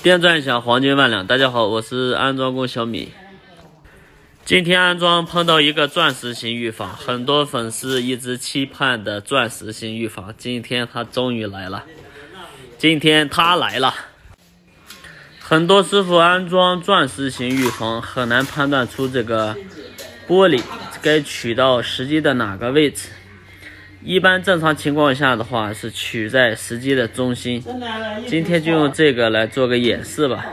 电钻响，黄金万两。大家好，我是安装工小米。今天安装碰到一个钻石型浴房，很多粉丝一直期盼的钻石型浴房，今天它终于来了。很多师傅安装钻石型浴房很难判断出这个玻璃该取到实际的哪个位置。一般正常情况下的话是取在实际的中心。今天就用这个来做个演示吧。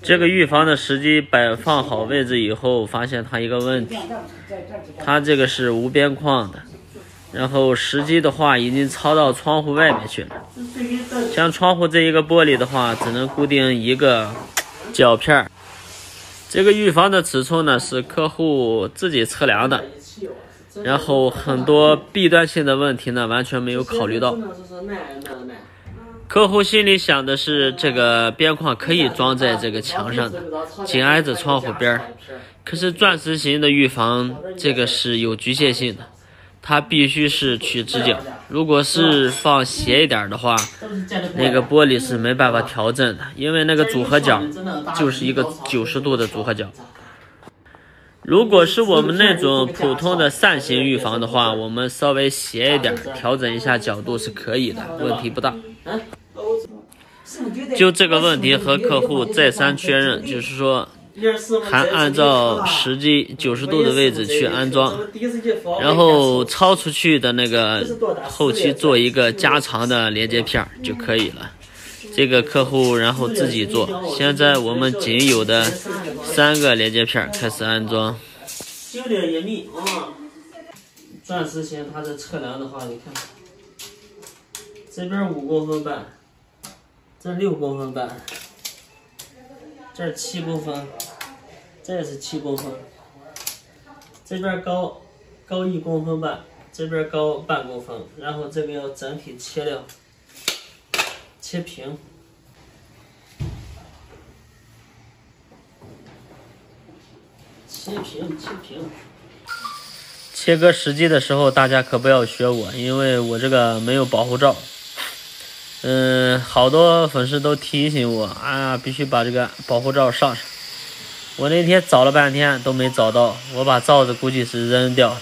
这个浴房的实际摆放好位置以后，发现它一个问题，它这个是无边框的，然后实际的话已经超到窗户外面去了。像窗户这一个玻璃的话，只能固定一个角片。这个浴房的尺寸呢是客户自己测量的。然后很多弊端性的问题呢完全没有考虑到。客户心里想的是这个边框可以装在这个墙上的，紧挨着窗户边。可是钻石型的浴房这个是有局限性的，它必须是取直角。如果是放斜一点的话，那个玻璃是没办法调整的，因为那个组合角就是一个90度的组合角。如果是我们那种普通的扇形浴房的话，我们稍微斜一点调整一下角度是可以的，问题不大。就这个问题和客户再三确认，就是说还按照实际90度的位置去安装，然后超出去的那个后期做一个加长的连接片就可以了。这个客户然后自己做。现在我们仅有的3个连接片开始安装。有点严密啊！钻石型它的测量的话，你看，这边5公分半，这6公分半，这7公分，这也是7公分，这边高1公分半，这边高半公分，然后这个要整体切掉。切平，切割实际的时候，大家可不要学我，因为我这个没有保护罩。好多粉丝都提醒我啊，必须把这个保护罩上上。我那天找了半天都没找到，我把罩子估计是扔掉了。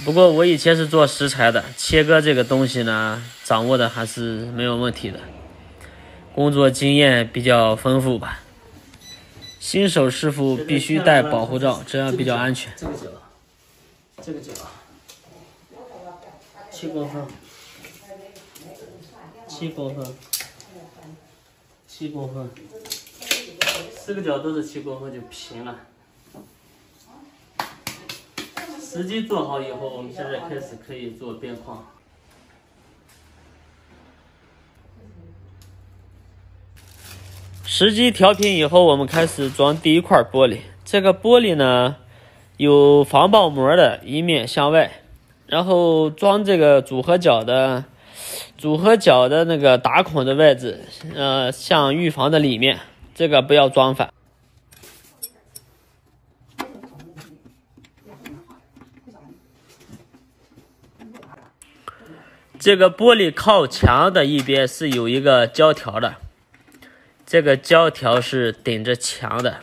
不过我以前是做石材的，切割这个东西呢，掌握的还是没有问题的，工作经验比较丰富吧。新手师傅必须戴保护罩，这样比较安全。这个角7公分，7公分，7公分，4个角都是7公分就平了。实际做好以后，我们现在开始可以做边框。实际调平以后，我们开始装第一块玻璃。这个玻璃呢，有防爆膜的一面向外，然后装这个组合角的那个打孔的位置，向浴房的里面，这个不要装反。这个玻璃靠墙的一边是有一个胶条的，这个胶条是顶着墙的，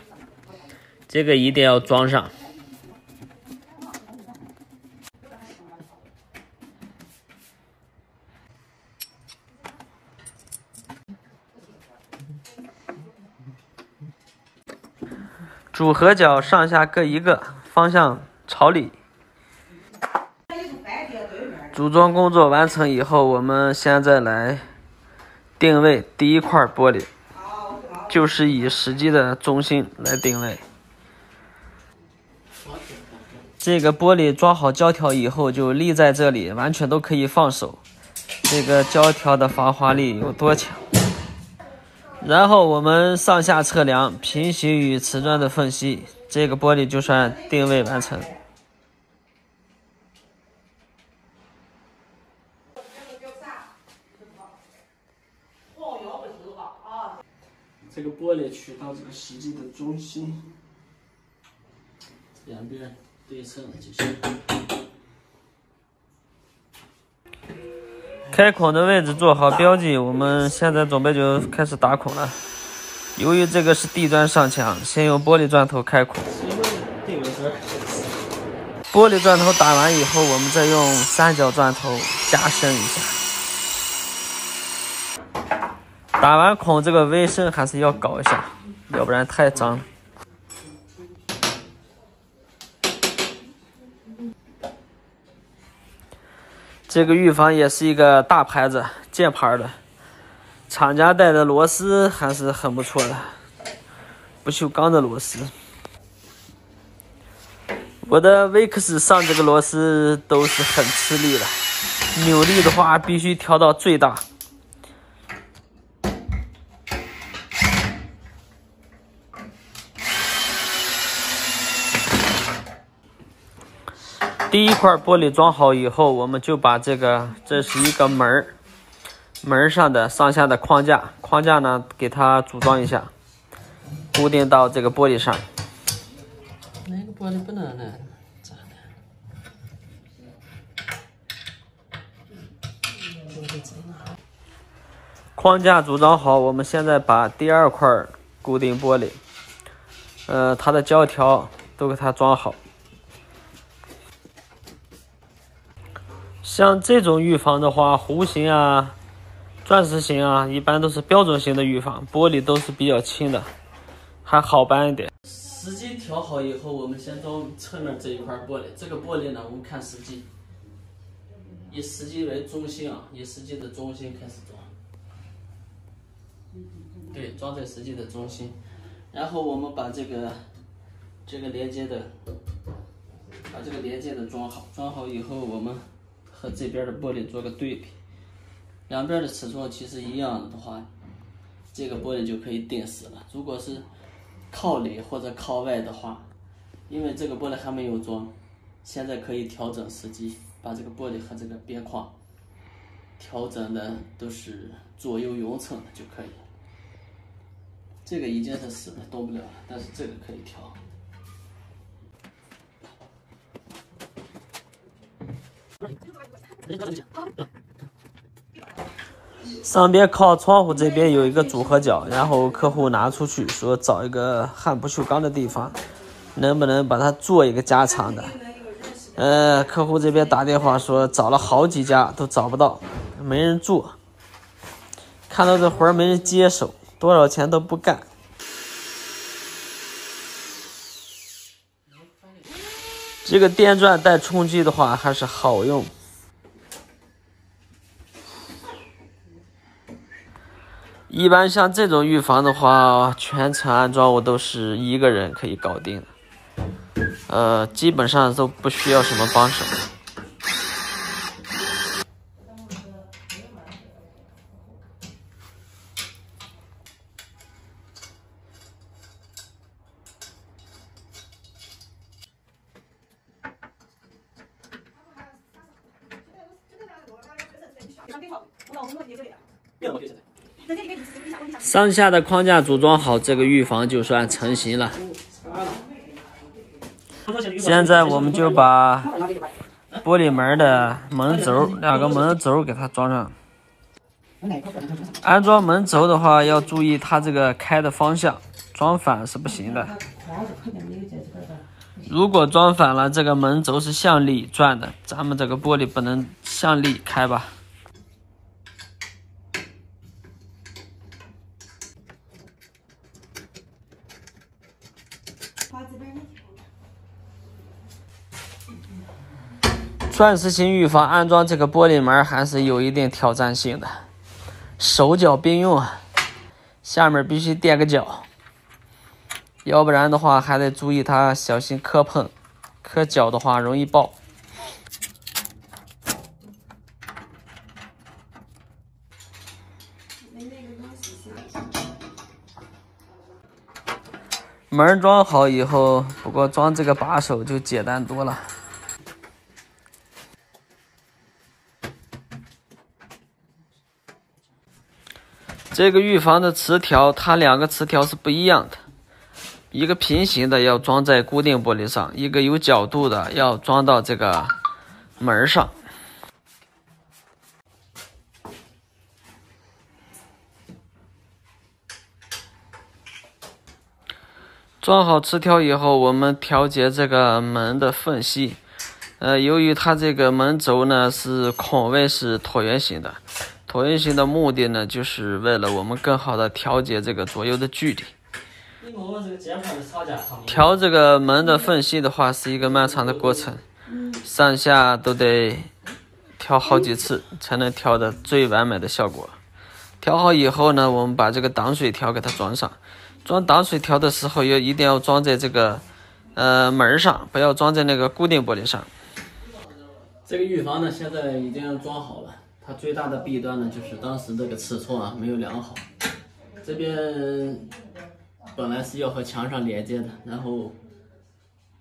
这个一定要装上。组合角上下各一个，方向朝里。组装工作完成以后，我们现在来定位第一块玻璃，就是以实际的中心来定位。这个玻璃装好胶条以后就立在这里，完全都可以放手。这个胶条的防滑力有多强？然后我们上下测量，平行于瓷砖的缝隙，这个玻璃就算定位完成。这个玻璃取到这个实际的中心，两边对称就行。开孔的位置做好标记，我们现在准备就开始打孔了。由于这个是地砖上墙，先用玻璃砖头开孔。玻璃砖头打完以后，我们再用三角砖头加深一下。打完孔这个卫生还是要搞一下，要不然太脏了。这个预防也是一个大牌子，箭牌的，厂家带的螺丝还是很不错的，不锈钢的螺丝。我的 VX 上这个螺丝都是很吃力的，扭力的话必须调到最大。第一块玻璃装好以后，我们就把这是一个门上的上下的框架呢给它组装一下，固定到这个玻璃上。那个玻璃不能呢？咋的？框架组装好，我们现在把第二块固定玻璃，它的胶条都给它装好。像这种预防的话，弧形啊、钻石形啊，一般都是标准型的预防，玻璃都是比较轻的，还好搬一点。时机调好以后，我们先装侧面这一块玻璃。这个玻璃呢，我们看时机，以时机为中心啊，以时机的中心开始装。对，装在时机的中心。然后我们把这个连接的，装好。装好以后，我们和这边的玻璃做个对比，两边的尺寸其实一样的话，这个玻璃就可以定死了。如果是靠里或者靠外的话，因为这个玻璃还没有装，现在可以调整时机，把这个玻璃和这个边框调整的都是左右匀称的就可以。这个已经是死的，动不了了，但是这个可以调。上边靠窗户这边有一个组合角，然后客户拿出去说找一个焊不锈钢的地方，能不能把它做一个加长的？客户这边打电话说找了好几家都找不到，没人做，看到这活儿没人接手，多少钱都不干。这个电钻带冲击的话还是好用。一般像这种预防的话，全程安装我都是一个人可以搞定的，基本上都不需要什么帮手。上下的框架组装好，这个预防就算成型了。现在我们就把玻璃门的门轴，两个门轴给它装上。安装门轴的话，要注意它这个开的方向，装反是不行的。如果装反了，这个门轴是向里转的，咱们这个玻璃不能向里开吧。钻石型预防安装这个玻璃门还是有一定挑战性的，手脚并用啊，下面必须垫个脚，要不然的话还得注意它小心磕碰，磕脚的话容易爆。门装好以后，不过装这个把手就简单多了。这个预防的磁条，它两个磁条是不一样的，一个平行的要装在固定玻璃上，一个有角度的要装到这个门上。装好磁条以后，我们调节这个门的缝隙。由于它这个门轴呢是孔位是椭圆形的，椭圆形的目的呢就是为了我们更好的调节这个左右的距离。调这个门的缝隙的话是一个漫长的过程，上下都得调好几次才能调的最完美的效果。调好以后呢，我们把这个挡水条给它装上。装挡水条的时候一定要装在这个门上，不要装在那个固定玻璃上。这个浴房呢现在已经装好了，它最大的弊端呢就是当时这个尺寸啊没有量好。这边本来是要和墙上连接的，然后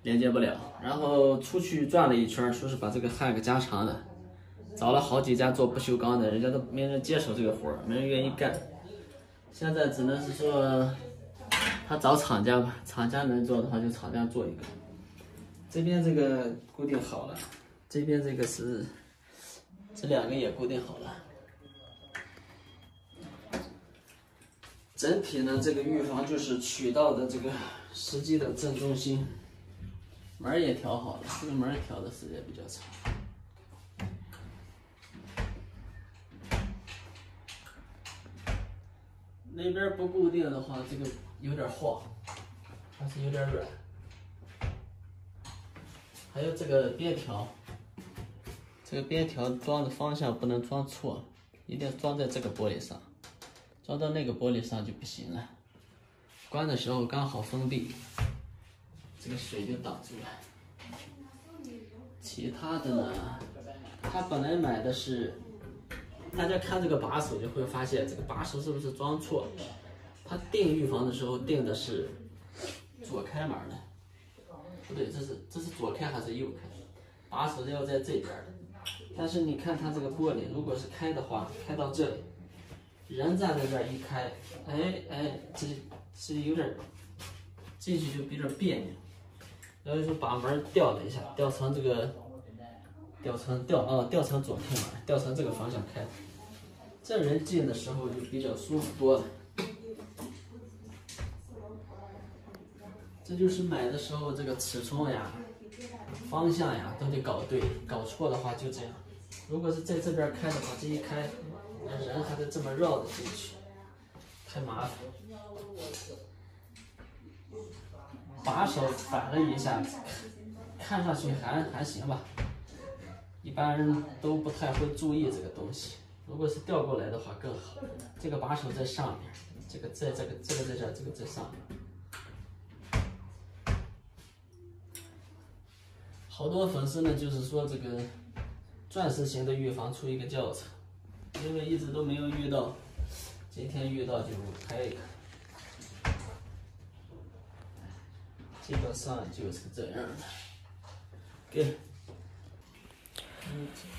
连接不了，然后出去转了一圈，说是把这个汉给加长的，找了好几家做不锈钢的，人家都没人接手这个活，没人愿意干。现在只能是说他找厂家吧，厂家能做的话就厂家做一个。这边这个固定好了，这边这个是这两个也固定好了。整体呢，这个浴房就是取到的这个实际的正中心，门也调好了，这个门调的时间比较长。那边不固定的话，这个有点晃，还是有点软。还有这个边条，这个边条装的方向不能装错，一定要装在这个玻璃上，装到那个玻璃上就不行了。关的时候刚好封闭，这个水就挡住了。其他的呢，他本来买的是。大家看这个把手就会发现，这个把手是不是装错？他订浴房的时候订的是左开门的，不对，这是左开还是右开？把手要在这边的。但是你看它这个玻璃，如果是开的话，开到这里，人站在这儿一开，这有点进去就有点别扭。然后就把门调了一下，调成这个。调成左开门，调成这个方向开，这人进的时候就比较舒服多了。这就是买的时候这个尺寸呀、方向呀都得搞对，搞错的话就这样。如果是在这边开的话，这一开，人还得这么绕着进去，太麻烦。把手反了一下，看上去还行吧。一般人都不太会注意这个东西，如果是调过来的话更好。这个把手在上面，这个在这儿，这个在上面。好多粉丝呢，就是说这个钻石型的浴房出一个教程，因为一直都没有遇到，今天遇到就拍一个。基本上就是这样的。给。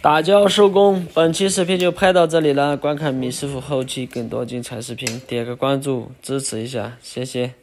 打胶收工，本期视频就拍到这里了。观看米师傅后期更多精彩视频，点个关注支持一下，谢谢。